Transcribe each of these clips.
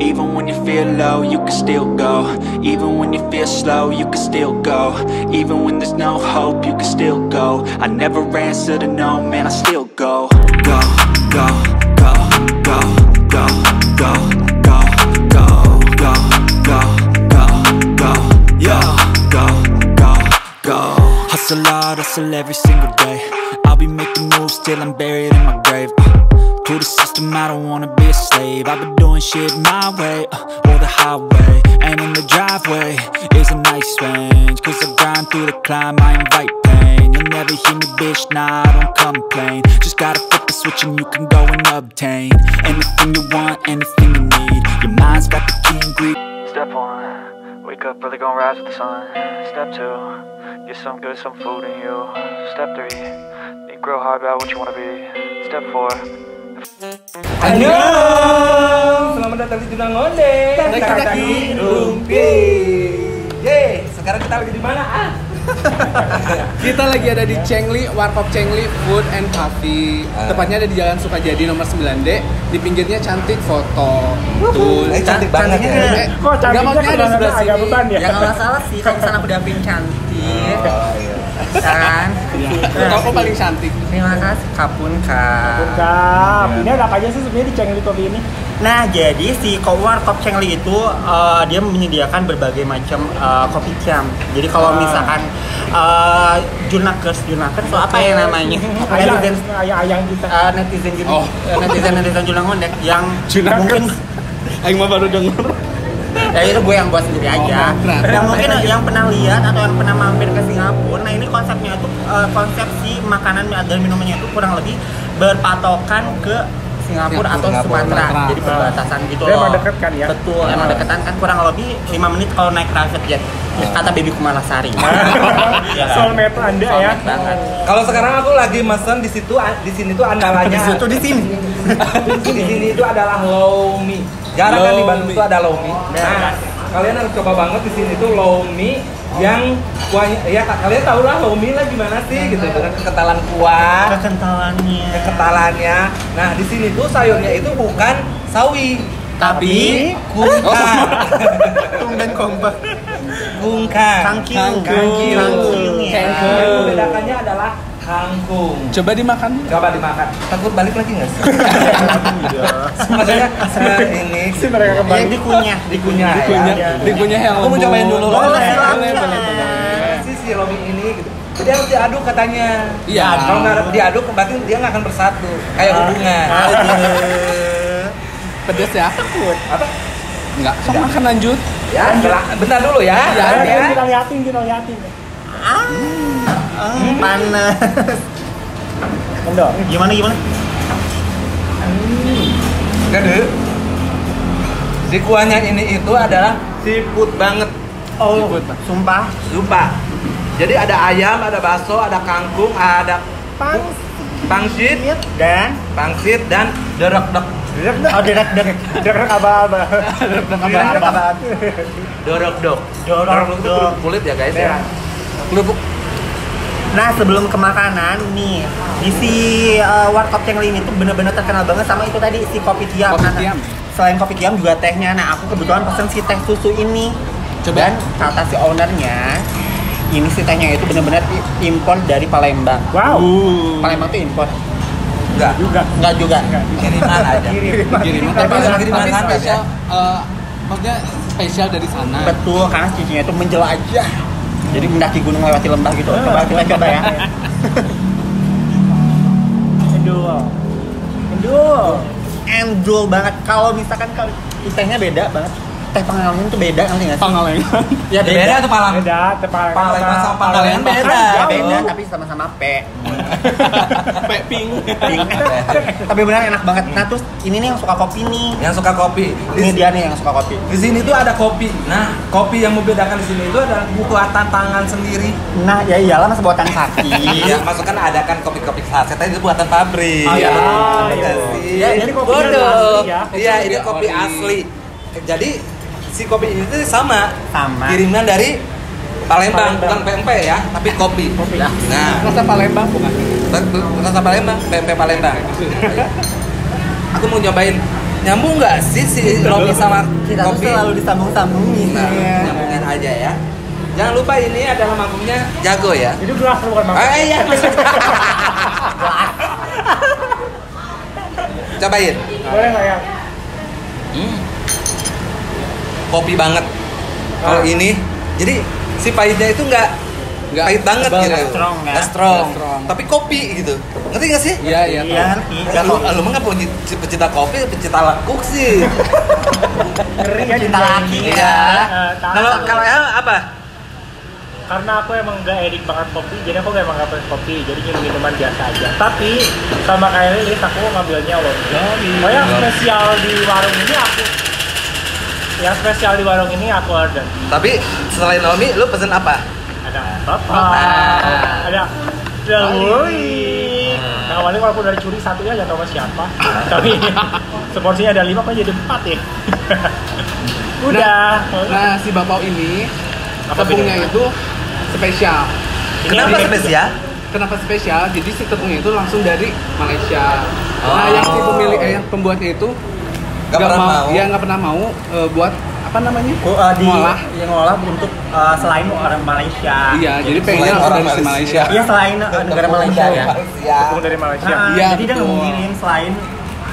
Even when you feel low, you can still go. Even when you feel slow, you can still go. Even when there's no hope, you can still go. I never answer to no, man, I still go. Go, go, go, go, go, go, go, go, go, go, go, go, yo, go, go, go. Hustle hard, hustle every single day. I'll be making moves till I'm buried in my grave. To the system, I don't wanna be a slave. I've been doing shit my way, or the highway. And in the driveway is a nice range. Cause I grind through the climb, I invite pain. You'll never hear me, bitch, nah, I don't complain. Just gotta flip the switch and you can go and obtain anything you want, anything you need. Your mind's got the key ingredient. Step 1, wake up early, gonna rise with the sun. Step 2, get some good, some food in you. Step 3, think real hard about what you wanna be. Step 4, Annyeong, selamat datang di Junang Onde. Kaki Rumpi. Ye, sekarang kita lagi di mana? Kita lagi ada di Chengli, Warkop Chengli Food and Coffee. Tepatnya ada di Jalan Sukajadi nomor 9D. Di pinggirnya cantik foto. Tuh, Cantik banget ya. Kok cantiknya ada sebelah sini. agak beban ya? Ya kalau nggak salah sih, kalau misalnya aku damping cantik, kan? Toko paling cantik. Terima kasih, Kapun Kak. Bukan. Ini ada apa aja sih sebenarnya di Chengli Coffee ini? Nah, jadi si Warkop Chengli itu dia menyediakan berbagai macam kopi tiam. Jadi kalau misalkan Junakers itu apa ya namanya? Ayang kita. Netizen Junangon yang mungkin Aing mah baru denger. ya itu gue yang buat sendiri aja. Yang mungkin yang pernah lihat atau yang pernah mampir ke Singapura, nah ini konsepnya itu konsepsi makanan dan minumannya itu kurang lebih berpatokan ke Singapura atau Sumatera. Jadi perbatasan gitu loh. Emang deket kan ya? Betul, emang deketan kan, kurang lebih 5 menit kalau naik private jet. Kata Baby Kumalasari. Soulmate Anda ya. Banget. Kalau sekarang aku lagi mesen di situ, di sini tuh andalannya. Di sini. Di sini itu adalah lomi. Jarang kan di Bandung tuh ada lomi. Nah, kalian harus coba banget di sini tuh lomi yang kuahnya, ya kalian tahu lah lomi lah gimana sih gitu dengan kekentalan kuah, kekentalannya. Nah, di sini tuh sayurnya itu bukan sawi, tapi kungkang. Tumben kompak. Kungkang. Kangkung. Yang membedakannya adalah kangkung. Coba dimakan. Takut balik lagi nggak sih? Maksudnya ini Si mereka kembali. dikunyah. Dikunyah yang Aku mau lembut. cobain dulu. Boleh. Si lomi ini gitu. Jadi harus diaduk katanya. Iya. Kalau nggak diaduk, berarti dia nggak akan bersatu. Kayak hubungan. Pedes ya? Takut. Apa? Enggak. Sok makan lanjut. Ya, bentar dulu ya. Kita liatin. Panas. Endor. Gimana? Gede. Si kuahnya ini itu adalah seafood banget. Oh, sumpah. Jadi ada ayam, ada bakso, ada kangkung, ada pangsit dan dorok-dok. Oh, derek. Derek aba-aba. Dorok-dok itu kulit ya guys ya. Kerupuk. Nah, sebelum ke makanan nih, di si Warkop Chengli ini tuh bener-bener terkenal banget sama itu tadi, si kopi tiam. Kopi Nah, tiam. selain kopi tiam juga tehnya. Nah, aku kebetulan pesen si teh susu ini. Coba. Dan kata si ownernya, ini si tehnya itu bener-bener impor dari Palembang. Wow. Palembang tuh impor. Enggak Enggak juga. kiriman aja. Kiriman. Tapi kiriman Tapi kan spesial, maksudnya spesial dari sana. Betul, karena cincinnya itu menjelajah. Jadi mendaki gunung lewati lembah gitu. Coba kita coba ya. Endul banget. Kalau misalkan kalau tehnya beda banget. Teh Pangalengan tuh beda, ngerti nggak sih? Pangalengan. Ya Beda tuh Palang. Beda, Palembang sama Pangalengan beda. Beda, tapi sama-sama P. Pink. Tapi benar enak banget. Nah, terus ini nih yang suka kopi nih. Yang suka kopi. Ini dia nih yang suka kopi. Di sini tuh ada kopi. Nah, kopi yang membedakan di sini itu adalah buatan tangan sendiri. Nah, ya iyalah masa buatan kaki. Iya, masuk kan ada kan kopi-kopi saset itu buatan pabrik. Oh, iya. Iya sih. Ya, jadi kopinya Bodoh. asli ya. Iya, ini kopi asli. Jadi si kopi ini tuh sama. Kiriman dari Palembang, bukan PMP ya, tapi kopi. Nah, Rasa Palembang bukan? rasa Palembang, PMP Palembang. Aku mau nyobain Nyambung nggak sih si Lomi sama Kita tuh kopi? selalu disambung-sambungin. Nah, nyambungin aja ya. Jangan lupa ini adalah mangkuknya jago ya. Itu gelas bukan mangkuk. Iya. Cobain. Boleh nggak ya? Kopi banget. Kalau ini, jadi si pahitnya itu nggak pahit banget tebal, gitu. nggak strong, ya. Nggak strong. Nggak strong. Tapi kopi gitu. Ngerti nggak sih? Iya, iya. Iya, tahu. ngerti. Lu mah nggak pecinta kopi, pecinta lekuk sih. Ngeri ya Cinta laki Iya. ya. Kalau ya apa? Karena aku emang gak edik banget kopi, jadi aku emang gak pengen kopi, jadi minuman biasa aja. Tapi sama kayak Lilis, aku ngambilnya Lomi. Oh yang spesial di warung ini aku order. Tapi selain Lomi, lu pesen apa? Ada ada Woi. Nah, awalnya walaupun dari curi satunya aja tau sama siapa. Tapi seporsinya ada 5 kok jadi 4 ya. Udah. Nah, si Bapau ini Apa tepungnya bedanya? itu spesial. Kenapa yang spesial? Kenapa spesial? Jadi si tepungnya itu langsung dari Malaysia. Oh. Nah, yang si pemilik yang pembuatnya itu Nggak pernah mau. Ya nggak pernah mau buat apa namanya? Ngolah yang ngolah untuk selain orang Malaysia. Iya, jadi Selain pengennya langsung orang dari si Malaysia. Malaysia. Iya, selain negara Malaysia ya. Tepung dari Malaysia. Nah, Iya, jadi dia betul. ngirim selain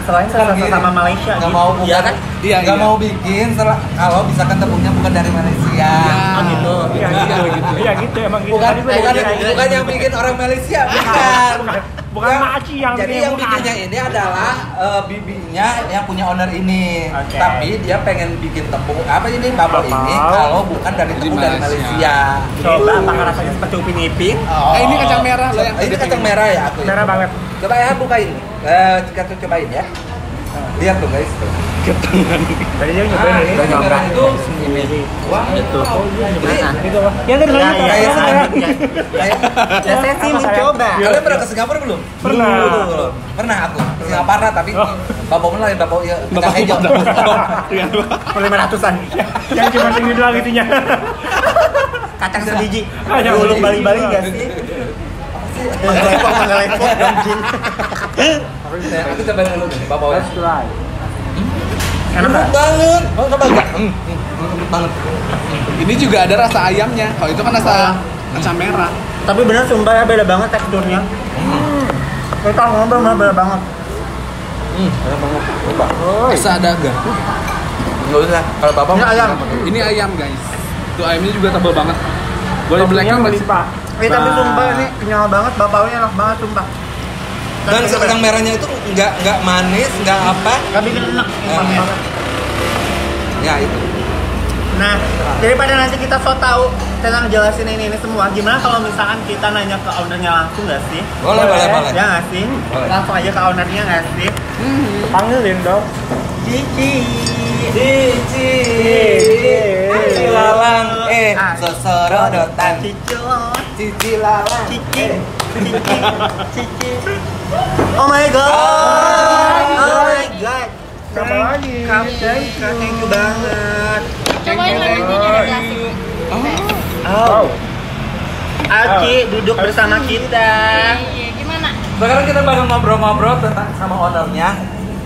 Ngirim. sama Malaysia Nggak gitu. mau Iya bukan kan? Iya, nggak iya. mau bikin kalau misalkan tepungnya bukan dari Malaysia. Oh gitu. Iya gitu. Iya gitu emang gitu. Bukan Tadi gua bukan, jadi- bukan yang bikin orang Malaysia, bukan. Bukan Maci yang Jadi bikin, yang bukan. bikinnya ini adalah bibinya yang punya owner ini. Oke. Tapi dia pengen bikin tepung apa ini bubble ini Bubble. kalau bukan dari tepung dari Malaysia. Coba apakah rasanya seperti upin ipin? Oh. ini kacang merah loh yang Ini tadi kacang pengen. merah ya aku. Merah banget. Coba ya bukain. Kita tuh cobain ya. Lihat tuh guys. Tadi dia nyobain ini. Udah nyobain itu. Wah, Itu. Ini Itu apa? Yang tadi Ya, lagi ya, ya. kayak Ya saya sih mencoba. kalian pernah ke Singapura belum? Pernah. Belum. Pernah aku. Ke Singapura tapi Oh. bapak lain bapak ya Bapak hijau. Per 500-an. Yang cuma tinggi doang itunya. Kacang sebiji. Kacang Belum sebiji. bali-bali enggak sih? Menggelepok anjing. Aku cobain dulu nih bapak. Let's try. Enak Enak nggak? banget. Oh, coba enggak? Banget. Ini juga ada rasa ayamnya. Kalau itu kan rasa kacang merah. Tapi bener sumpah ya beda banget teksturnya. Kita ngomong beda banget. Enak banget. Coba. Rasa ada garam. Enggak usah. Kalau bapak Ini ayam. Ini ayam guys. Tuh ayamnya juga tebal banget. Boleh Toppingnya blacknya melimpah. Tapi sumpah ini kenyal banget, bapaknya enak banget sumpah. Dan kacang merahnya itu enggak manis, enggak apa. Gak bikin enak. Ya. Ya itu. Nah, daripada nanti kita so tau tentang jelasin ini semua, gimana kalau misalkan kita nanya ke ownernya langsung nggak sih? Boleh. Ya nggak sih? Boleh. Langsung aja ke ownernya nggak sih? Panggilin dong. Cici. Cici. Lalang sosorodotan. Cicilot. Cici lalang. Cici. Cici. Oh my god. Oh my god. Siapa lagi? Thank you banget. Cobain lagi ada gelasnya. Oh. Aci duduk bersama kita. Iya, gimana? Sekarang kita bakal ngobrol-ngobrol tentang sama ownernya.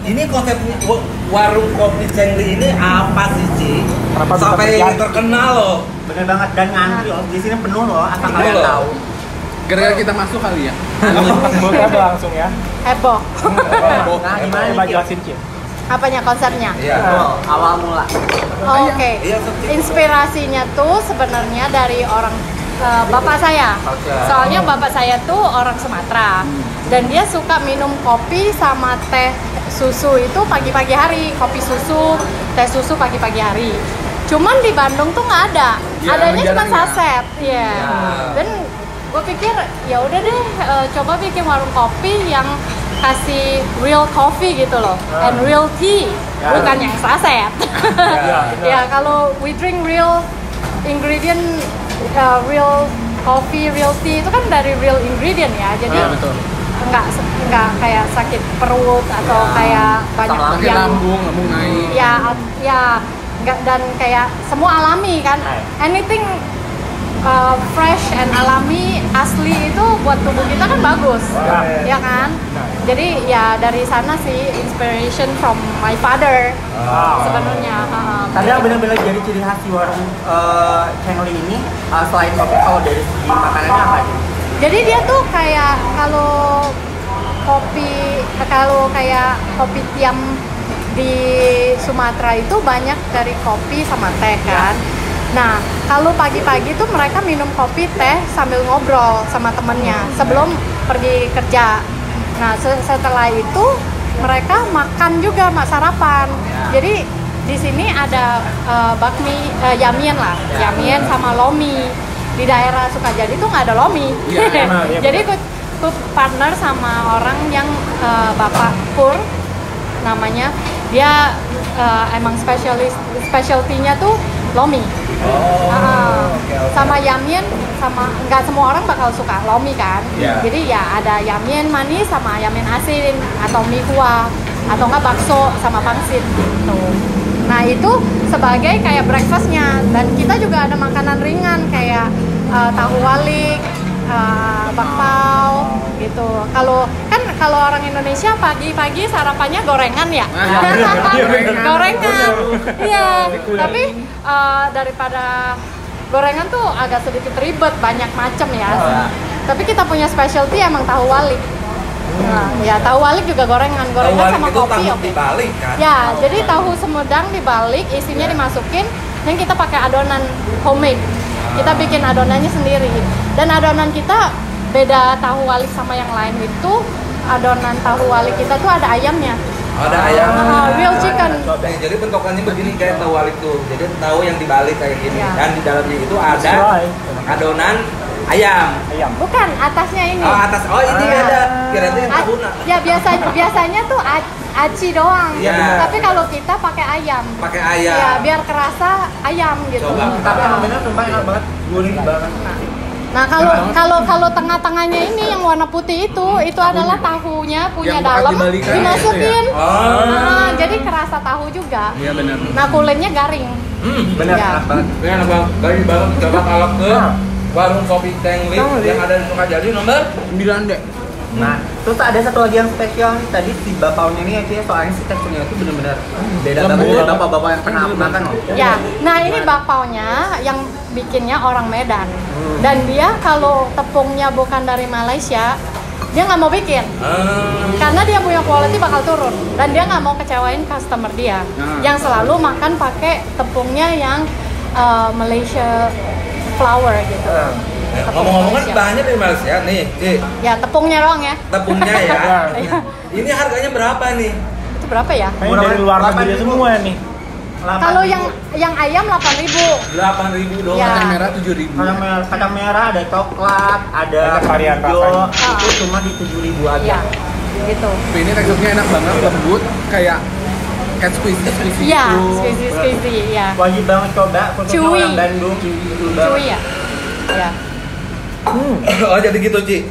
Ini konsepnya warung kopi Cengli ini apa sih, Ci? Kenapa bisa Sampai terjadi? terkenal loh. Bener banget dan ngantri loh. Di sini penuh loh. Asal Penuh kalian loh. tahu. Gara-gara kita masuk kali ya. Buka langsung ya. Heboh. Nah, gimana Coba nih? jelasin, Cil. Apanya konsepnya? Iya. Awal mula. Oh, Oke. Iya, Sofi. Inspirasinya tuh sebenarnya dari orang bapak saya. Oke. Soalnya bapak saya tuh orang Sumatera dan dia suka minum kopi sama teh susu itu pagi-pagi hari. Kopi susu, teh susu pagi-pagi hari. Cuman di Bandung tuh nggak ada. Ya, Adanya cuma jarang ya. saset. Iya. Dan gue pikir ya udah deh coba bikin warung kopi yang kasih real coffee gitu loh and real tea, bukan yang saset. Ya kalau we drink real ingredient, real coffee, real tea itu kan dari real ingredient ya, jadi nggak kayak sakit perut atau kayak banyak Sakit yang lambung naik. ya nggak, dan kayak semua alami kan, anything fresh and alami asli itu buat tubuh kita kan bagus, ya kan? Jadi ya dari sana sih inspiration from my father sebenarnya. Tapi yang benar-benar jadi ciri khas di warung Chengli ini selain kopi, kalau dari segi makanannya apa aja? Jadi dia tuh kayak kalau kayak kopi tiam di Sumatera itu banyak dari kopi sama teh kan. Nah, kalau pagi-pagi tuh mereka minum kopi teh sambil ngobrol sama temennya sebelum pergi kerja. Nah, setelah itu mereka makan juga, sarapan. Jadi di sini ada bakmi, yamien lah, yamien sama lomi. Di daerah Sukajadi tuh nggak ada lomi. Jadi ikut partner sama orang yang Bapak Pur namanya. Dia emang specialty-nya tuh lomi. Sama yamien, sama nggak semua orang bakal suka lomi kan. Jadi ya ada yamien manis sama yamien asin atau mie kuah atau nggak bakso sama pangsit gitu. Nah itu sebagai kayak breakfastnya, dan kita juga ada makanan ringan kayak tahu walik, bakpao gitu. Kalau orang Indonesia pagi-pagi sarapannya gorengan ya. Gorengan. Iya. Tapi daripada gorengan tuh agak sedikit ribet, banyak macam ya. Tapi kita punya specialty emang tahu walik. Nah, ya tahu walik juga gorengan sama kopi. Tahu dibalik kan? Ya, jadi tahu Sumedang dibalik, isinya dimasukin, dan kita pakai adonan homemade. Kita bikin adonannya sendiri. Dan adonan kita beda tahu walik sama yang lain itu, adonan tahu walik kita tuh ada ayamnya. Ada ayam. Real chicken. Jadi bentukannya begini kayak tahu walik tuh. Jadi tahu yang dibalik kayak gini. Dan di dalamnya itu ada adonan ayam. Bukan, atasnya ini. Oh, atas. Oh, ini ada. Kira-kira yang tahuna. Ya biasanya tuh aci doang. Tapi kalau kita pakai ayam. Pakai ayam. Ya, biar kerasa ayam gitu. Coba. Tapi yang benar sumpah enak banget, gurih banget. Nah, kalau tengah-tengahnya ini yang warna putih itu adalah tahunya punya yang dalam dibalikan dimasukin. itu Nah, jadi kerasa tahu juga. Iya benar. Nah, kulitnya garing. Bener, Ya. enak banget. Ini enak banget. Garing banget. Coba kalau ke warung kopi Chengli yang ada di Sukajadi nomor 9 deh. Nah, terus ada satu lagi yang spesial nih, tadi si bapaonya ini ya, soalnya si teksturnya itu bener-bener beda banget dari bapak-bapak yang pernah aku makan loh. Ya, nah ini bakpaonya yang bikinnya orang Medan. Dan dia kalau tepungnya bukan dari Malaysia, dia nggak mau bikin. Karena dia punya quality bakal turun. Dan dia nggak mau kecewain customer dia. Yang selalu makan pakai tepungnya yang Malaysia flour gitu. ngomong-ngomong kan bahannya dari Malaysia nih, Ci. Ya, tepungnya doang ya. Tepungnya ya. Ini harganya berapa nih? Itu berapa ya? Kayaknya dari luar negeri semua nih. Kalau yang ayam 8.000. 8.000 doang. Ya. Kacang merah 7.000. Kacang merah, ada coklat, ada Banyak varian hijau, rasanya. itu cuma di 7.000 aja. Iya. Gitu. Tapi ini teksturnya enak banget, lembut, kayak squeezy Iya, gitu. squeezy, ya. Wajib banget coba, khususnya Chewy. orang Bandung. Cuy ya. Ya. Oh jadi gitu, Ci.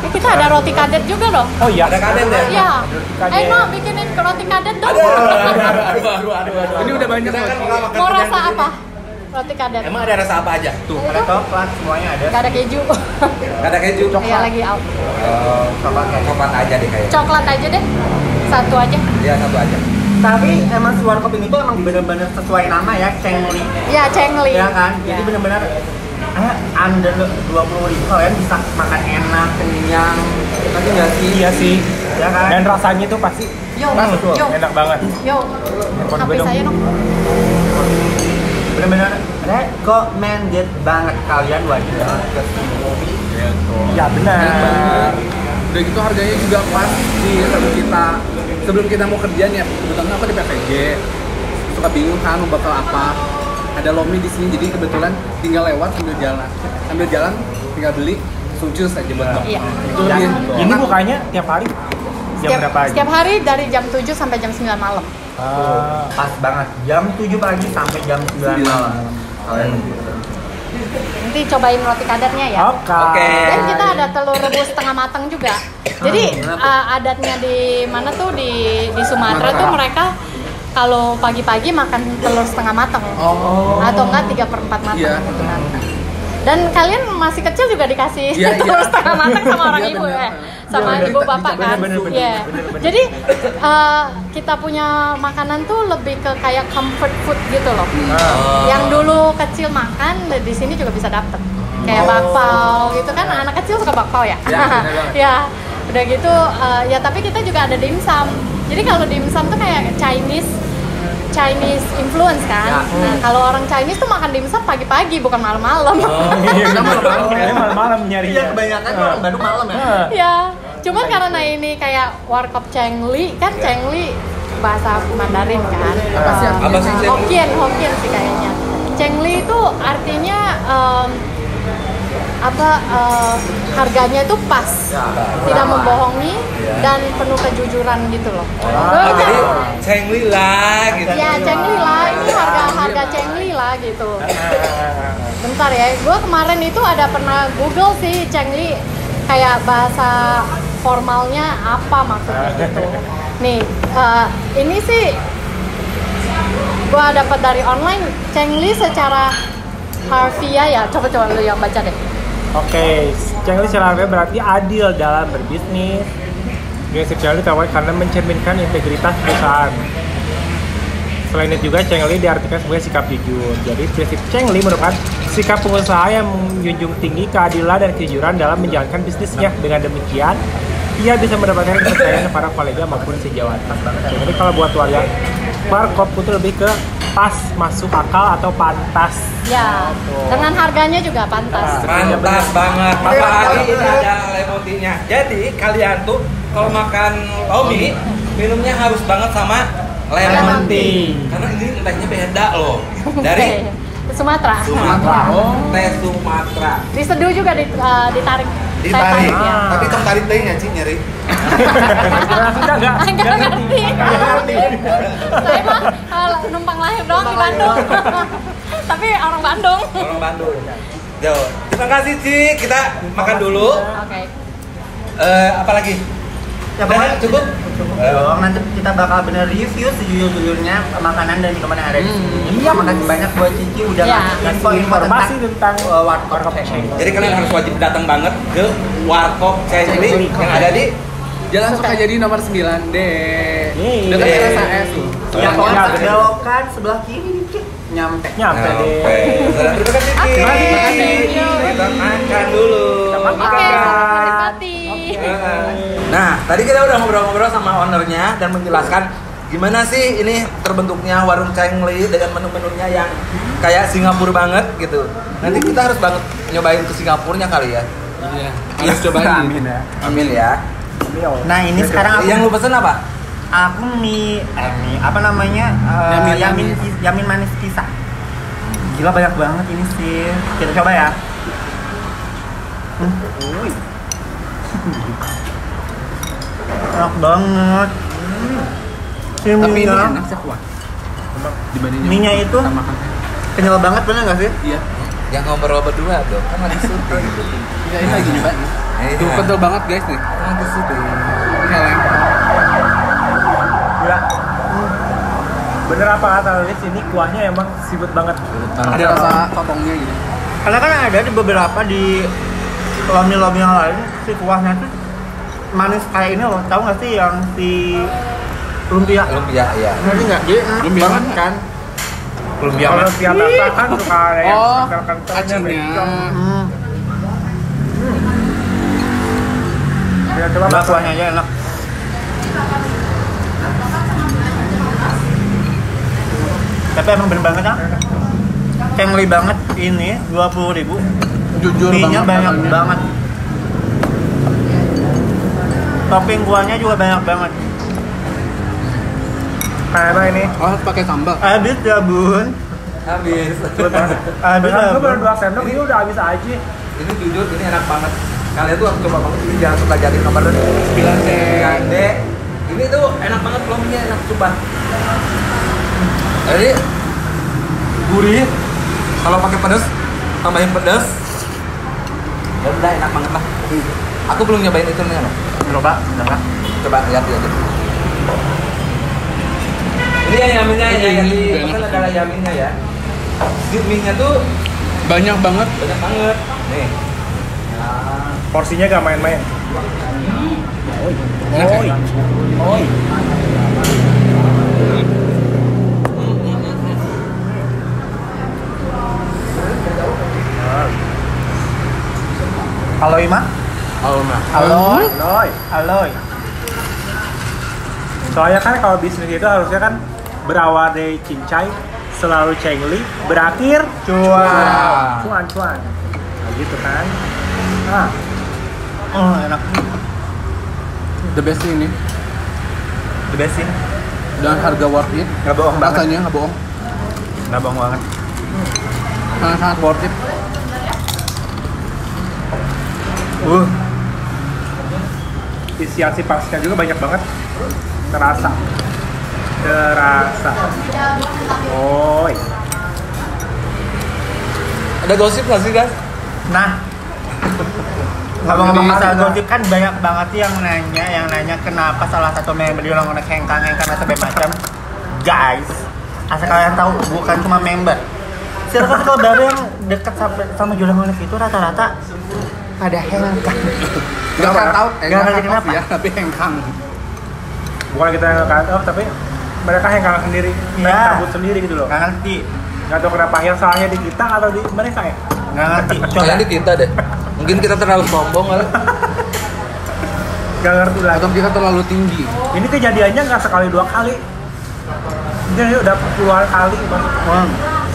Kita ada roti kadet juga dong. Oh iya. Ada kadet ya? Iya. Kadet. No, bikinin roti kadet dong. Aduh. Ini udah banyak Kita kan loh. kalau makan Mau kerjaan rasa begini, apa? Roti kadet. Emang ada rasa apa aja? Tuh, ada coklat, semuanya ada. Gak ada keju. Gak ada keju. Iya lagi out. Coklat aja deh kayaknya. Coklat aja deh. Satu aja. Iya, satu aja. Tapi emang si warkop ini tuh emang bener-bener sesuai nama ya, Chengli. Ya, Chengli. Ya kan? Ya. Jadi bener-bener under 20.000 kalian bisa makan enak, kenyang. Tapi nggak sih? Iya sih. Ya kan? Dan rasanya tuh pasti Yo, Betul. yo, enak banget. yo. Handphone HP gue dong. saya dong. Bener-bener recommended banget, kalian wajib banget ke sini. Ya benar. Udah gitu harganya juga pas sih sebelum kita mau kerja nih. Kebetulan aku di PPG suka bingung kan mau bakal apa. Ada lomi di sini, jadi kebetulan tinggal lewat sambil jalan tinggal beli suncus aja buat makan. Iya. Itu Dan lebih ini enak. bukanya tiap hari jam berapa aja? Setiap hari dari jam 7 sampai jam 9 malam. Pas banget, jam 7 pagi sampai jam 9 malam. Kalian Nanti cobain roti kadatnya ya. Oke. Dan kita ada telur rebus setengah matang juga. Jadi adatnya di mana tuh di Sumatera tuh mereka kalau pagi-pagi makan telur setengah matang atau enggak 3/4 matang gitu kan. Dan kalian masih kecil juga dikasih telur setengah matang sama orang ibu ya, sama ibu bapak kan. Iya. Jadi kita punya makanan tuh lebih ke kayak comfort food gitu loh. Yang dulu kecil makan di sini juga bisa dapet. Kayak bakpao gitu kan, anak kecil suka bakpao ya. Ya, udah gitu ya, tapi kita juga ada dimsum. Jadi kalau dimsum tuh kayak Chinese influence kan. Nah, kalau orang Chinese tuh makan dimsum pagi-pagi bukan malam-malam. Malam-malam nyari. Iya, kebanyakan orang Bandung malam ya. Ya, cuman karena ini kayak warkop Chengli kan, Chengli bahasa Mandarin kan. Apa sih Chengli? Hokkien sih kayaknya. Chengli itu artinya harganya itu pas, tidak membohongi dan penuh kejujuran gitu loh. Jadi Chengli lah gitu. Ya Chengli lah, ini harga Chengli lah gitu. Bentar ya, gue kemarin itu ada pernah Google sih Chengli, kayak bahasa formalnya apa maksudnya gitu. Nih, ini sih gue dapat dari online. Chengli secara harfiah ya, coba lu yang baca deh. Oke, Chengli secara harfiah berarti adil dalam berbisnis. Prinsip Chengli ditawarkan karena mencerminkan integritas perusahaan. Selain itu juga Chengli diartikan sebagai sikap jujur. Jadi prinsip Chengli merupakan sikap pengusaha yang menjunjung tinggi keadilan dan kejujuran dalam menjalankan bisnisnya. Dengan demikian, ia bisa mendapatkan kepercayaan para kolega maupun sejawat. Jadi kalau buat warga warkop itu lebih ke pas, masuk akal atau pantas. Ya, dengan harganya juga pantas. Pantas banget. Apalagi ini ada lemon tea-nya. Jadi kalian tuh kalau makan lomi minumnya harus banget sama lemon tea. Karena ini tehnya beda loh. Dari Sumatera. Teh Sumatera. Diseduh juga ditarik. Ditarik. Ya. Tapi tong tarik tehnya sih nyeri. Enggak ngerti. Saya mah numpang lahir doang di Bandung. Tapi orang Bandung. Orang Bandung. Jauh. Terima kasih Ci. Kita makan dulu. Oke. Apa lagi? Ya pokoknya cukup. Nanti kita bakal bener review sejujur-jujurnya makanan dan minuman yang ada di sini. Iya, makasih banyak buat Cici udah ngasih informasi tentang warkop Chengli. Jadi kalian harus wajib datang banget ke warkop Chengli yang ada di Jalan Sukajadi nomor 9D. Dekat RSAS tuh. Ya, pokoknya belokan sebelah kiri dikit nyampe. Nyampe deh. Terima kasih Ci. Terima kasih. Kita makan dulu. Oke, menikmati. Nah, tadi kita udah ngobrol-ngobrol sama ownernya dan menjelaskan gimana sih ini terbentuknya warung Chengli dengan menu-menunya yang kayak Singapura banget gitu. Nanti kita harus banget nyobain ke Singapurnya kali ya. Iya, harus cobain. Amin ya. Amin ya. Nah, ini sekarang aku Yang lu pesen apa? aku mie apa namanya? Yamin manis pisang. Gila banyak banget ini sih. Kita coba ya. Enak banget. Tapi ini enak sih kuat. Dibandingin Mie-nya itu kita makan. kenyal banget, bener nggak sih? Iya. Yang ngobrol berdua tuh, kan lagi syuting gitu. Iya, ini lagi nyoba. Tuh kental banget guys nih. Lagi syuting. Keleng. Gila. Bener apa kata Lilis, ini kuahnya emang sibuk banget. Ada rasa sotongnya gitu. Karena kan ada di beberapa di lomi-lomi yang lain si kuahnya tuh manis kayak ini loh. Tahu nggak sih yang si lumpia? Lumpia, iya. Ngerti nggak? Jadi enak banget kan. Lumpia Kalau mas. tiap rasa kan suka ada yang Oh, kental-kentalnya. acinya. Ya, coba Nah, makan. kuahnya aja enak. Tapi emang bener banget ya. Chengli banget ini 20.000. Jujur Mie-nya banget. banyak banget. Topping kuahnya juga banyak banget. Karena ini Oh, pakai sambal. Habis ya bun. Habis. Habis ya gue baru bun. 2 sendok, ini udah habis aja. Ini jujur, ini enak banget. Kalian tuh harus coba banget. Ini jangan suka jadi nomor 9D. Gande. Ini tuh enak banget, lominya enak coba. Jadi gurih. Kalau pakai pedas, tambahin pedas. Ya udah enak banget lah. Aku belum nyobain itu nih. Coba, coba. Coba lihat aja. Ini yang yaminnya yang dipesan adalah yaminnya ya. Mie-nya tuh Banyak banget. banyak banget. Nih. Porsinya gak main-main. Enak ya? Oi. Halo Ima. Aloy. Aloy. Soalnya kan kalau bisnis itu harusnya kan berawal dari cincai, selalu cengli, berakhir cuan. Nah, gitu kan. Nah, Oh, enak. The best sih ini. The best sih. Dan harga worth it. Nggak bohong banget. Rasanya nggak bohong. Nggak bohong banget. Sangat worth it. isian si pangsitnya juga banyak banget. Terasa. Oi. Ada gosip nggak sih guys? Nah, ngomong-ngomong masalah gosip kan banyak banget sih yang nanya kenapa salah satu member di ulang hengkang atau macam. Guys, asal kalian tahu bukan cuma member. Circle baru yang dekat sama Julang Unik itu rata-rata pada hengkang. Nggak pernah tahu. Nggak ngerti kenapa ya, tapi hengkang. Bukan kita yang cut off, tapi mereka hengkang sendiri, Iya. cabut sendiri gitu loh. Nggak ngerti, Nggak tahu kenapa yang salahnya di kita atau di mereka ya. nggak ngerti. Coba. Kayaknya di kita deh. Mungkin kita terlalu sombong kali. Nggak ngerti lagi. Atau kita terlalu tinggi. Ini kejadiannya nggak sekali dua kali. Ini udah puluhan kali masuk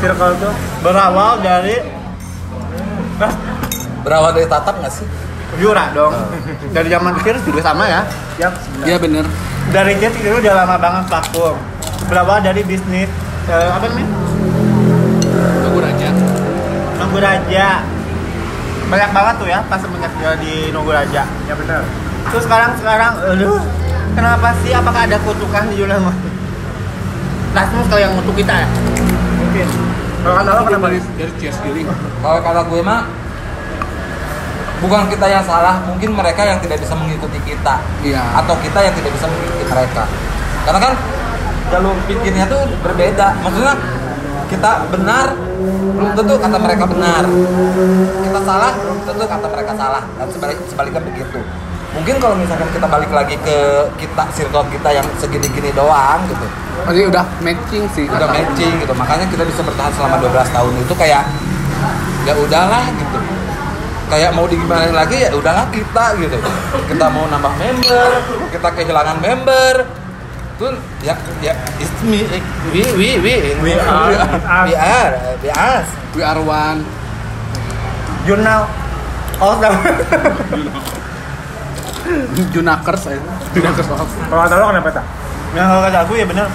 circle tuh. Berawal dari Berawal dari tatap nggak sih? Yura dong. Dari zaman kecil juga sama ya. Yap. Iya bener. Dari Jet itu udah lama banget platform. Berawal dari bisnis apa namanya? Tunggu aja. Nunggu Raja. Banyak banget tuh ya pas semenjak dia di Nunggu Raja. Ya benar. Terus sekarang, aduh, kenapa sih? Apakah ada kutukan di Julang? Lasmus kalau yang ngutuk kita ya? Mungkin. Kalau kata lo kenapa? Dari Cheers Giling. Kalau kata gue mah bukan kita yang salah, mungkin mereka yang tidak bisa mengikuti kita. Iya. Atau kita yang tidak bisa mengikuti mereka. Karena kan jalur pikirnya tuh berbeda. Maksudnya kita benar belum tentu kata mereka benar. Kita salah belum tentu kata mereka salah. Dan sebaliknya begitu. Mungkin kalau misalkan kita balik lagi ke kita circle kita yang segini-gini doang gitu. Berarti udah matching sih. Udah kata. matching gitu. Makanya kita bisa bertahan selama 12 tahun itu kayak ya udahlah gitu. Kayak mau digimana lagi ya udahlah kita gitu. Kita mau nambah member, kita kehilangan member. Tuh ya it's me we are us. We are one. Jurnal. Oh, Junakers aja. Junakers off. Kalau kata lo kenapa tak? Yang kalau kata aku ya bener.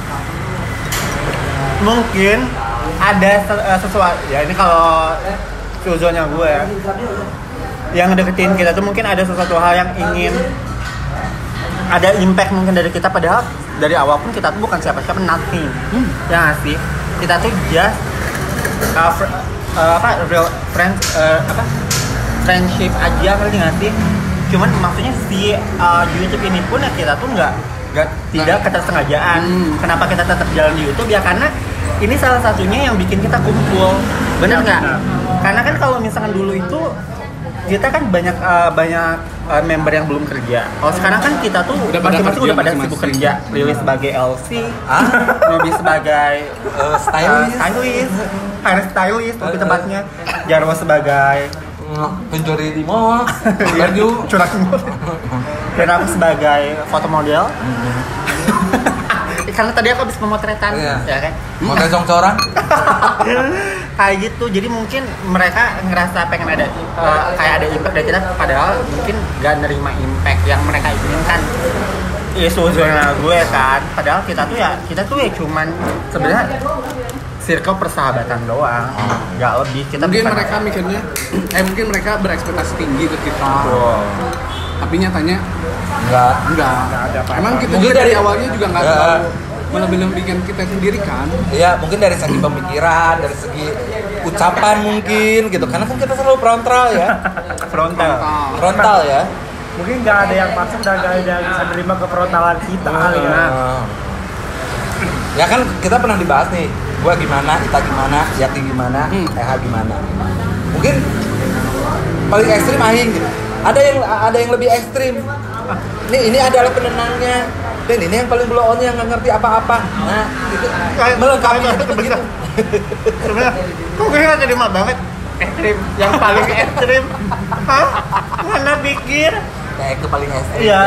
Mungkin ada sesuatu ya ini kalau suzonnya gue ya. Yang deketin kita tuh mungkin ada sesuatu hal yang ingin ada impact mungkin dari kita, padahal dari awal pun kita tuh bukan siapa-siapa, nothing. Ya nggak sih? Kita tuh just real friends friendship aja kali nggak sih? Cuman maksudnya si YouTube ini pun ya kita tuh tidak ketersengajaan. Kenapa kita tetap jalan di YouTube ya karena ini salah satunya yang bikin kita kumpul. Bener nggak? Karena kan kalau misalkan dulu itu kita kan banyak member yang belum kerja. Kalau sekarang kan kita tuh Udah pada masing-masing kerja, udah pada masing-masing. sibuk kerja. Lili sebagai LC, Robi sebagai Stylist, hairstylist lebih tepatnya. Jarwo sebagai pencuri di mall, baju, curhat dan aku sebagai foto model. Karena tadi aku habis pemotretan, Iya. ya kan? mau cong-coran. Kayak gitu, jadi mungkin mereka ngerasa pengen ada kayak ada impact dari kita, padahal mungkin gak nerima impact yang mereka inginkan. Isu zona gue kan, padahal kita tuh ya cuman sebenarnya circle persahabatan doang, nggak lebih. Kita Mungkin bukan- mereka mikirnya, mungkin mereka berekspektasi tinggi ke kita. Tapi nyatanya Enggak. enggak. ada apa-apa. Emang kita Mungkin juga dari dari- awalnya juga nggak Ya. terlalu melebih-lebihkan kita sendiri kan. Ya mungkin dari segi pemikiran, dari segi ucapan mungkin gitu. Karena kan kita selalu frontal ya. Frontal ya. Mungkin nggak ada yang masuk dan nggak ada yang bisa menerima kefrontalan kita kali ya. Nah. Ya kan kita pernah dibahas nih, gua gimana, Ita gimana, Yati gimana, EH gimana. Mungkin paling ekstrim Aing gitu. Ada yang lebih ekstrim. Ini adalah penenangnya. Dan ini yang paling blow on yang nggak ngerti apa-apa. Nah, itu melengkapi itu begitu. Sebenarnya, kok gue nggak terima banget ekstrim, yang paling ekstrim. Hah? Mana pikir? Kayak ke paling ekstrim. Iya.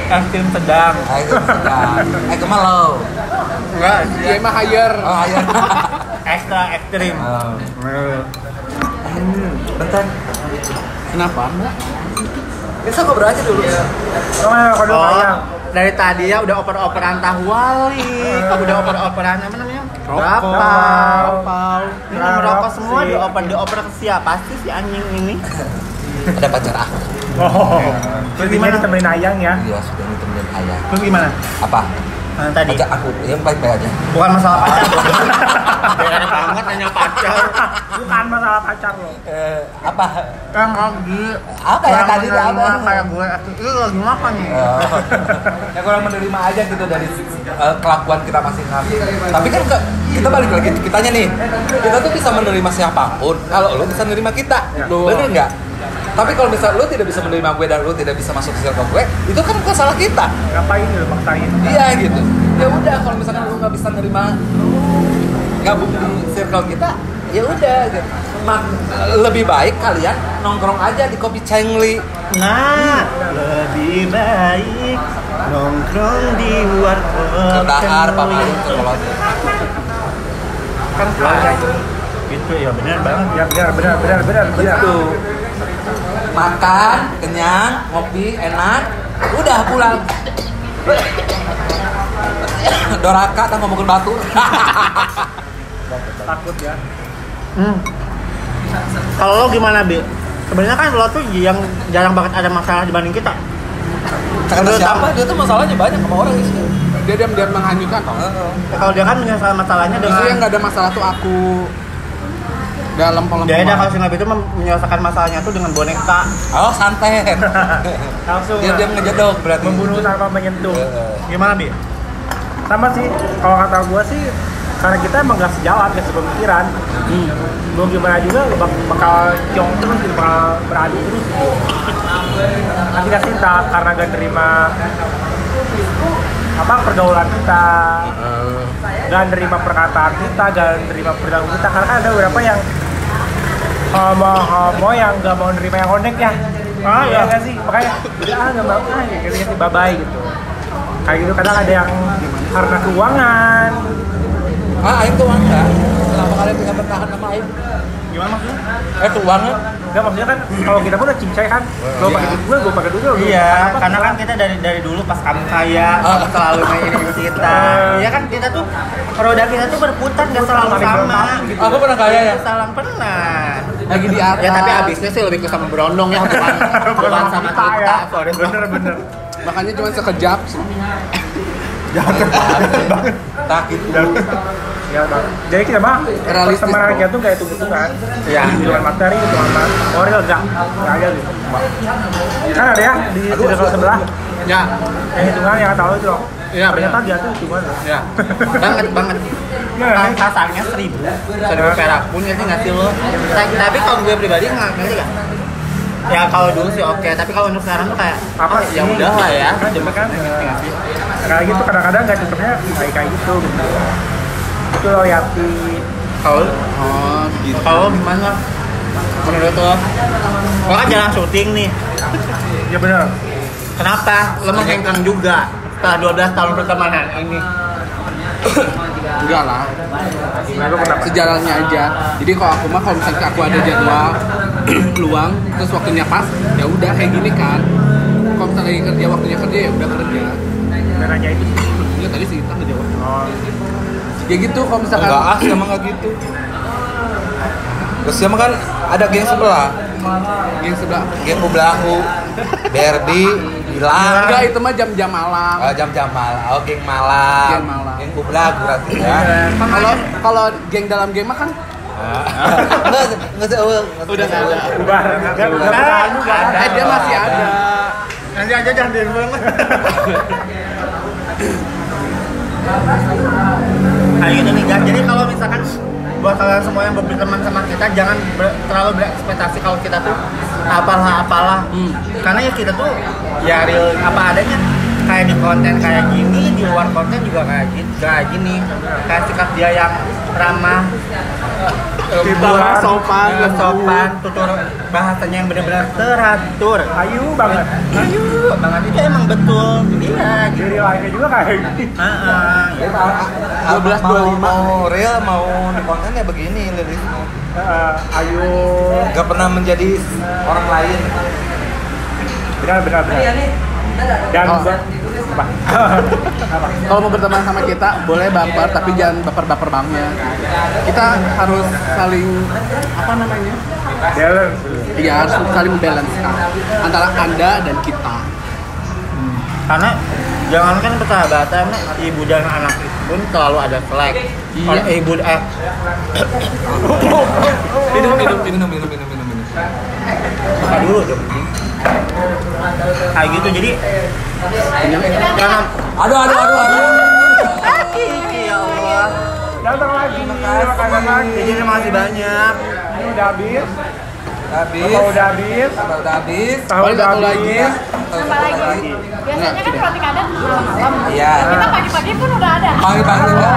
Ekstrim sedang. Ekstrim sedang. Kemana lo? Enggak, dia mah higher. Oh, ayo. Ekstra ekstrim. Bentar. Kenapa? Bisa ngobrol aja dulu. Dari tadi ya udah oper-operan tahwali, udah oper-operan apa namanya? Rapal. Ini merokok semua dioper ke siapa sih si anjing ini? Ada pacar aku. Terus gimana temenin Ayang ya? Iya, sudah ditemenin ayah. Terus gimana? Apa? Nah, tadi Ajak aku, yang baik-baik aja. bukan masalah pacar. Beda banget nanya pacar. Bukan masalah pacar lo. Apa? Kan lagi Apa ya tadi itu apa? kayak gue itu lagi makan nih. Ya kurang menerima aja gitu dari kelakuan kita masing-masing. Tapi kan kita balik lagi kitanya nih. Kita tuh bisa menerima siapapun kalau lo bisa menerima kita. Bener nggak? Tapi kalau misalnya lo tidak bisa menerima gue dan lo tidak bisa masuk ke circle gue, itu kan salah kita. Ngapain lo maksain? Iya gitu. Ya udah kalau misalkan lo nggak bisa menerima gabung di circle kita, ya udah gitu. Lebih baik kalian nongkrong aja di Kopi Cengli. Nah, lebih baik nongkrong di warkop. Dahar, Pamalung, Cekolot. Kan gitu ya, benar banget. Ya benar. Gitu. Makan, kenyang, ngopi, enak, udah pulang. Doraka tak ngomongin batu. Takut ya. Kalau lo gimana, Bi? Sebenarnya kan lo tuh yang jarang banget ada masalah dibanding kita. Kata siapa? Dia tuh masalahnya banyak sama orang sih. Dia diam-diam menghanyutkan toh. Kalau dia kan menyelesaikan masalahnya Justru dengan yang nggak ada masalah tuh aku dalam pola dia kalau si Nabi itu menyelesaikan masalahnya tuh dengan boneka. Oh, santai. Langsung Dia ngejedok berarti. membunuh tanpa menyentuh. Gimana, Bi? Sama sih, kalau kata gua sih karena kita emang gak sejalan, gak sepemikiran. Mau gimana juga bakal ciong terus, bakal beradu terus gitu. Nanti gak cinta karena gak terima pergaulan kita, gak nerima perkataan kita, gak nerima perilaku kita. Karena kan ada beberapa yang homo yang gak mau nerima yang connect ya. Iya gak sih? Makanya gak mau gitu, bye-bye gitu. Kayak gitu kadang ada yang karena keuangan. Aing tuh enggak. Kenapa kalian bisa bertahan sama Aing? Gimana maksudnya? Keuangan? Enggak, maksudnya kan kalau kita pun udah cincai kan. Lo pakai duit gue pakai duit lo. Iya, karena kan kita dari dulu pas kamu kaya, kamu selalu mainin kita. Iya kan kita tuh roda kita tuh berputar nggak selalu sama. Gitu. Aku pernah kaya ya? Salah pernah. lagi di atas. Ya tapi abisnya sih lebih ke sama berondong ya, bukan sama kita. Sorry. Bener. Makanya cuma sekejap sih. Tak gitu. Ya bang. Jadi kita mah Realistis, pertemanan bro. kita tuh kayak hitung-hitungan. Ya. Hitungan materi, hitungan moral enggak ada gitu. Kan ada ya di circle sebelah. Ya, Yang hitungan yang tahu itu loh. Iya, Ternyata benar. dia tuh hitungan loh. ya. banget kasarnya 1.000 perak pun ya sih nggak sih lo. Tapi kalau gue pribadi nggak ngerti kan. Ya kalau dulu sih oke, tapi kalau untuk sekarang tuh kayak Apa ya udah lah ya. Kan cuma kan kayak gitu kadang-kadang nggak cocoknya kayak gitu. Itu loyalty. Kalau Oh, gitu. kalau gimana menurut lo? Lo kan jarang syuting nih. Ya benar. Kenapa? Lo menghengkang juga setelah 12 tahun pertemanan ini. Enggak lah. Nah, lu kenapa? Sejalannya aja. Jadi kalau aku mah kalau misalnya aku ada jadwal luang terus waktunya pas, ya udah kayak gini kan. Kalau misalnya lagi kerja waktunya kerja ya udah kerja. Nggak nanya itu. Enggak tadi sih kita ngejawab. Oh, Ya gitu kalau misalkan Enggak emang enggak gitu. Terus emang kan ada geng sebelah, yang sebelah geng Ublahu, Berdi, Bilang. enggak itu mah jam-jam malam. Jam-jam malam, oh geng malam, Geng malam. geng Ublahu berarti ya. Kalau geng dalam game mah kan Enggak sih, Udah ada. bubar. Nggak bertahan juga ada. dia masih ada. Nanti aja jangan diulang. Kayak gitu nih guys. Jadi kalau misalkan buat kalian semua yang berteman sama kita, jangan terlalu berekspektasi kalau kita tuh apalah. Karena ya kita tuh ya real apa adanya. Kayak di konten kayak gini, di luar konten juga kayak gini. Kayak sikap dia yang ramah, sopan, tutur bahasanya yang benar-benar teratur. Ayu banget. Ayu banget itu emang betul. Iya, gitu. Jadi lainnya juga kayak gitu. 12-25 mau real mau di konten ya begini Lilis. Ayu. Gak pernah menjadi orang lain. Benar. Dan Kalau mau berteman sama kita boleh baper tapi jangan baper banget. Kita harus saling apa namanya? balance. Iya, harus saling balance antara Anda dan kita. Karena jangankan persahabatan, ibu dan anak itu pun selalu ada selek. Kalau ibu Minum. Buka dulu dong. Kayak gitu jadi karena Aduh. ya Allah. Datang lagi. Makanan lagi. Jadi terima kasih banyak. Ini udah habis. Habis. Apa udah habis? Udah habis. Tahu Paling udah satu lagi. habis. Nambah lagi. Biasanya kan roti kadang malam-malam. Iya. Kita pagi-pagi pun udah ada. Pagi-pagi udah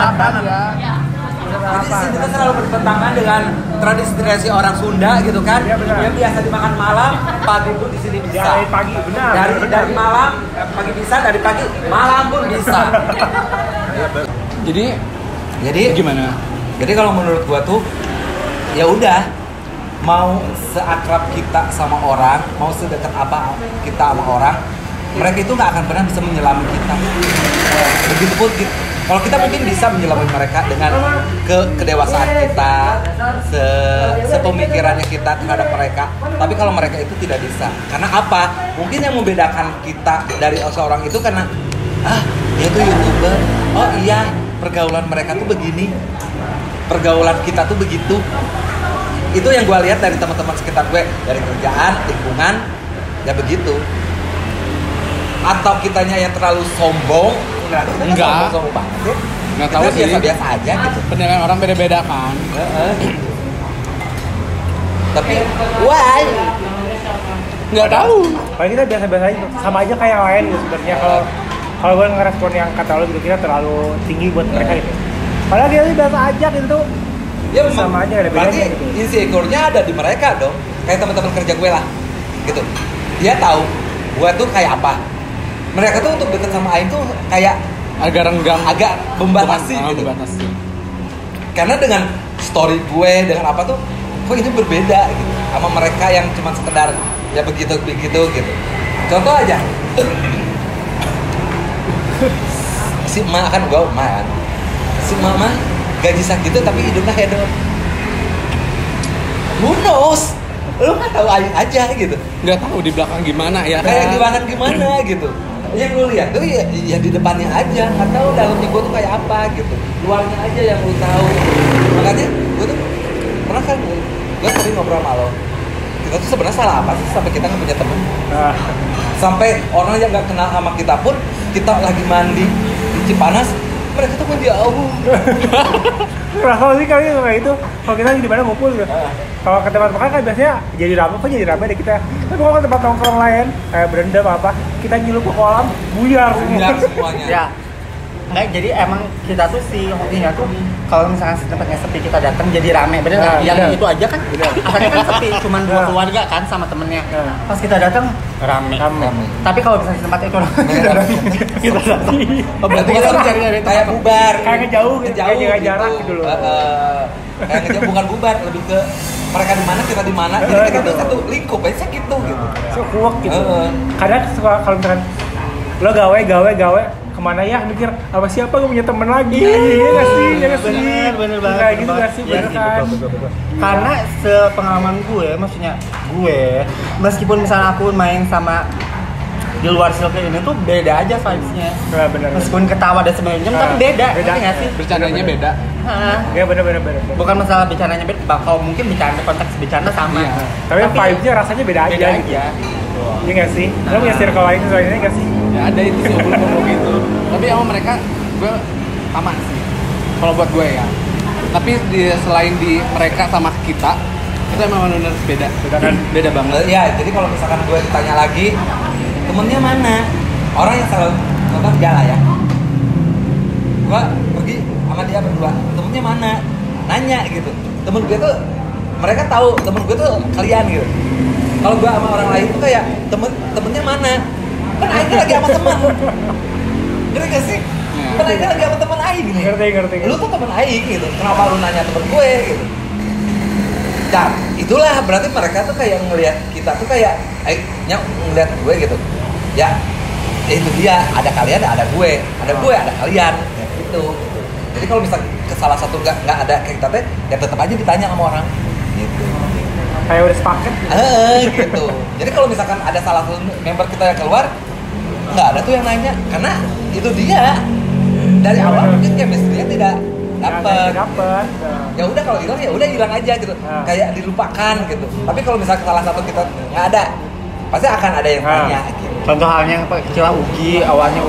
makan. Ya. Jadi di sini kita selalu bertentangan dengan tradisi-tradisi orang Sunda gitu kan. Iya, benar. Yang biasa dimakan malam, pagi pun di sini bisa. Dari pagi benar. Dari malam, pagi bisa, dari pagi malam pun bisa. Jadi Gimana? Jadi kalau menurut gua tuh ya udah, mau seakrab kita sama orang, mau sedekat apa kita sama orang, mereka itu nggak akan pernah bisa menyelami kita. Begitupun kalau kita mungkin bisa menyelami mereka dengan kedewasaan kita, sepemikirannya kita terhadap mereka. Tapi kalau mereka itu tidak bisa. Karena apa? Mungkin yang membedakan kita dari seorang itu karena dia tuh YouTuber. Oh iya, pergaulan mereka tuh begini. Pergaulan kita tuh begitu. Itu yang gue lihat dari teman-teman sekitar gue, dari kerjaan, lingkungan, ya begitu. Atau kitanya yang terlalu sombong? Enggak. Sombong banget ya. Nggak tahu Kita sih. biasa-biasa aja gitu. Penilaian orang beda-beda kan. Tapi why? Nggak tahu. Kalau kita biasa-biasa aja, sama aja kayak yang lain gitu sebenarnya. Kalau gue ngerespon yang kata lo gitu, kita terlalu tinggi buat mereka gitu. Padahal dia sih biasa aja gitu. Ya Sama aja, ada berarti bedanya gitu. insecure-nya ada di mereka dong. Kayak teman-teman kerja gue lah. Gitu. Dia tahu gue tuh kayak apa. Mereka tuh untuk deket sama Aing tuh kayak Agak renggang. agak membatasi gitu. Membatasi. Karena dengan story gue, dengan apa tuh, kok ini berbeda gitu sama mereka yang cuma sekedar ya begitu gitu. Contoh aja, si emak kan gue emak kan, si mama gaji segitu tapi hidupnya hedon. Who knows? Lu nggak tahu aja gitu. Nggak tahu di belakang gimana ya. Kayak gimana gitu. Yang lu lihat tuh ya di depannya aja, nggak tahu dalamnya gue tuh kayak apa gitu. Luarnya aja yang lu tahu. Makanya gue tuh pernah kan gue sering ngobrol sama lo. Kita tuh sebenarnya salah apa sih sampai kita nggak punya temen? Sampai orang yang nggak kenal sama kita pun kita lagi mandi di Cipanas, mereka tuh menjauh. Kalau sih kali kayak itu, kalau kita lagi di mana ngumpul gitu. Kalau ke tempat makan kan biasanya jadi rame deh kita. Tapi kalau ke tempat nongkrong lain, kayak berendam apa, kita nyulup ke kolam, buyar Semuanya. Ya. Nggak, jadi emang kita tuh si hokinya tuh kalau misalkan si tempatnya sepi kita datang jadi rame, bener nggak? Yang bener. itu aja kan, asalnya kan sepi, cuman dua keluarga kan sama temennya. Pas kita datang rame. Tapi kalau misalnya si tempat itu kita datang, Oh, berarti kita cari kayak bubar. Kayak ngejauh gitu, kayak jaga jarak gitu loh. Kayak ngejauh bukan bubar, lebih ke mereka di mana kita di mana. Jadi kita tuh satu lingkup aja gitu. So kuak gitu. Kadang suka kalau misalkan lo gawe kemana ya mikir apa siapa gue punya temen lagi. Iya nggak sih? bener banget. Kayak gitu nggak sih? Iya Bener sih, kan? betul. Karena sepengalaman gue, maksudnya gue, meskipun misalnya aku main sama di luar circle ini tuh beda aja vibes-nya. Nah, bener. Meskipun ketawa dan sebagainya, tapi beda nggak sih? Bercandanya beda. Ya bener. Bukan masalah bicaranya beda, kalau mungkin bicara konteks bercanda sama. Iya. Tapi vibe-nya rasanya beda aja. Gitu. Iya nggak sih? Lo punya circle lain selain ini nggak sih? Ya ada itu sih ngomong gitu. Tapi sama mereka gue sama sih. Kalau buat gue ya. Tapi selain di mereka sama kita, itu emang benar beda banget. Ya, jadi kalau misalkan gue ditanya lagi, temennya mana? Orang yang selalu nonton dia lah ya. Gue pergi sama dia berdua, temennya mana? Nanya gitu. Temen gue tuh, mereka tahu temen gue tuh kalian gitu. Kalau gue sama orang lain tuh kayak temennya mana? Kan Aing lagi sama temen. Ngerti gak sih? Kan Aing lagi sama temen Aing nih. Ngerti. Lu tuh temen Aing gitu. Kenapa lu nanya temen gue gitu? Dan itulah berarti mereka tuh kayak ngelihat kita tuh kayak ngelihat gue gitu. Ya itu dia, ada kalian ada gue ada kalian ya gitu. Jadi kalau misal ke salah satu nggak ada kayak kita teh, ya tetap aja ditanya sama orang gitu. Kayak udah sepaket Gitu. Jadi kalau misalkan ada salah satu member kita yang keluar, nggak ada tuh yang nanya, karena itu dia dari awal mungkin chemistry-nya tidak dapet. Ya udah kalau hilang ya udah hilang aja gitu, kayak dilupakan gitu. Tapi kalau misalkan salah satu kita nggak ada, pasti akan ada yang tanya gitu. Contoh halnya yang kecil awalnya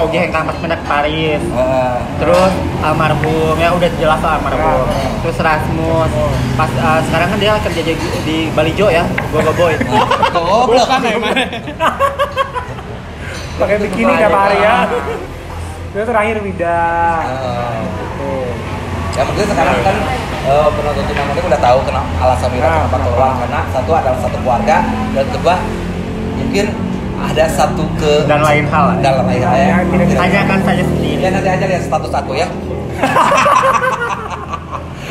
Ugi yang kamar pindah ke Paris. Terus almarhum, ya udah jelas lah almarhum. Terus Rasmus, pas sekarang kan dia kerja di Balijo ya, Gogo Boy. Bukan emang. Pakai bikini tiap hari ya. Terus terakhir Wida. Ya mungkin sekarang kan penonton turnamen udah tahu kenapa alasan Wida kenapa keluar, karena satu adalah satu keluarga, dan kedua mungkin ada satu dan lain hal ya. Tanyakan saja sendiri. Ya nanti aja lihat status aku ya.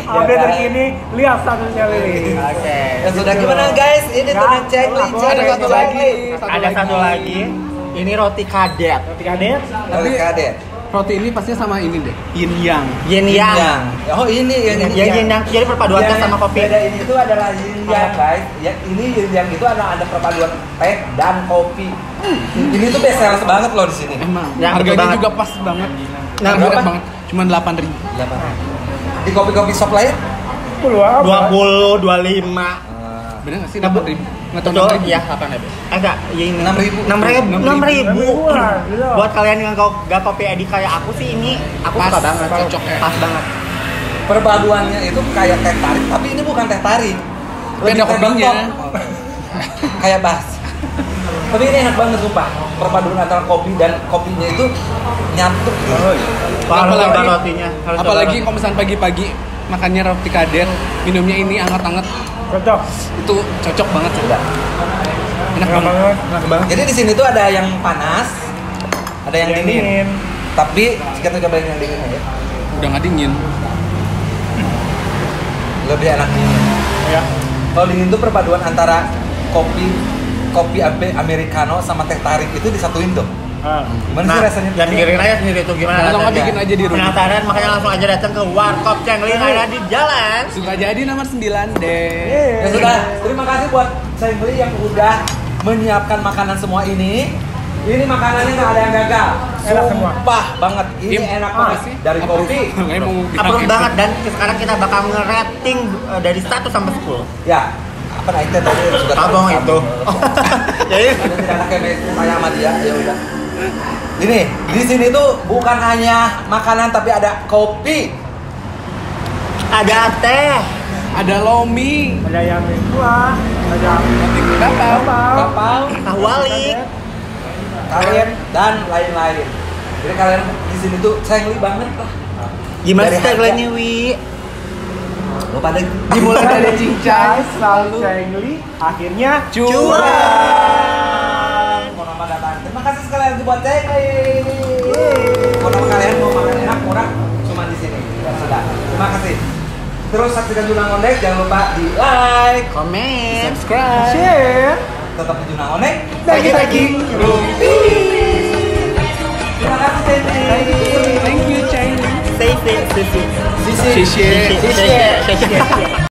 Update terkini, lihat statusnya Lili. Oke. Ya sudah, gimana guys? Ini tuh cek Ada satu lagi. Ini roti kadet. Roti kadet. Roti ini pasti sama ini deh, yin yang. Oh ini yin yang. Jadi perpaduan teh sama kopi. Beda ini itu adalah yin yang guys. Ya ini yin yang itu ada perpaduan teh dan kopi. Ini tuh best seller banget loh di sini. Emang. Ya, harganya juga pas banget. Nah, berapa banget? Cuma 8.000. Di kopi-kopi shop lain 20, 25. Bener nggak sih 8.000? Nggak tahu Betul, 6.000. iya 8.000. Enggak, ini 6.000. 6.000. Buat kalian yang gak kopi edi kayak aku sih, ini aku Pas, suka banget, cocok ya. pas banget. Perpaduannya itu kayak teh tarik, tapi ini bukan teh tarik. Beda kopinya. Kayak bas. Tapi ini enak banget sumpah. Perpaduan antara kopi dan kopinya itu nyatu. Apalagi kalau misalnya pagi-pagi makannya roti kadet, minumnya ini hangat-hangat. Cocok. Itu cocok banget sih. Enak banget. Jadi di sini tuh ada yang panas, ada yang dingin. Tapi kita cobain yang dingin aja. Udah nggak dingin. Lebih enak dingin. Ya. Kalau dingin tuh perpaduan antara kopi americano sama teh tarik itu disatuin tuh. Gimana sih rasanya? Dan pikirin aja sendiri tuh gimana Kalau nggak rasanya. bikin aja di rumah. Penasaran, makanya langsung aja datang ke Warkop Cengli ada di jalan Suka jadi nomor 9 deh. Ya sudah, terima kasih buat Cengli yang udah menyiapkan makanan semua ini. Ini makanannya nggak ada yang gagal. Enak semua. Sumpah banget. Ini enak banget sih. Dari kopi. approve banget, dan sekarang kita bakal nge-rating dari 1 sampai 10. Ya, apa nah itu tadi sudah Abang itu. Jadi ada tidak ada kayak saya sama dia, ya udah. Ini di sini tuh bukan hanya makanan tapi ada kopi, ada teh, Ada lomi, Ada yang kuah, ada roti kelapa, bapau, tahu wali. kalian dan lain-lain. Jadi kalian di sini tuh Cengli banget lah. Gimana Dari sih tagline-nya, Wi? Lo pada dimulai dari cincai selalu selalu Cengli, akhirnya curang. Mau nama datang. Terima kasih sekali lagi buat Cengli. Kalau nama kalian mau makan enak murah cuma di sini. Ya sudah. Terima kasih. Terus saksikan Junang Ondek, jangan lupa di like, Komen, subscribe. share. tetap di Junang Ondek. Bagi-bagi rupi. Terima kasih Cengli. Thank you, Chinese. stay safe, Sisi. Sisi. stay safe.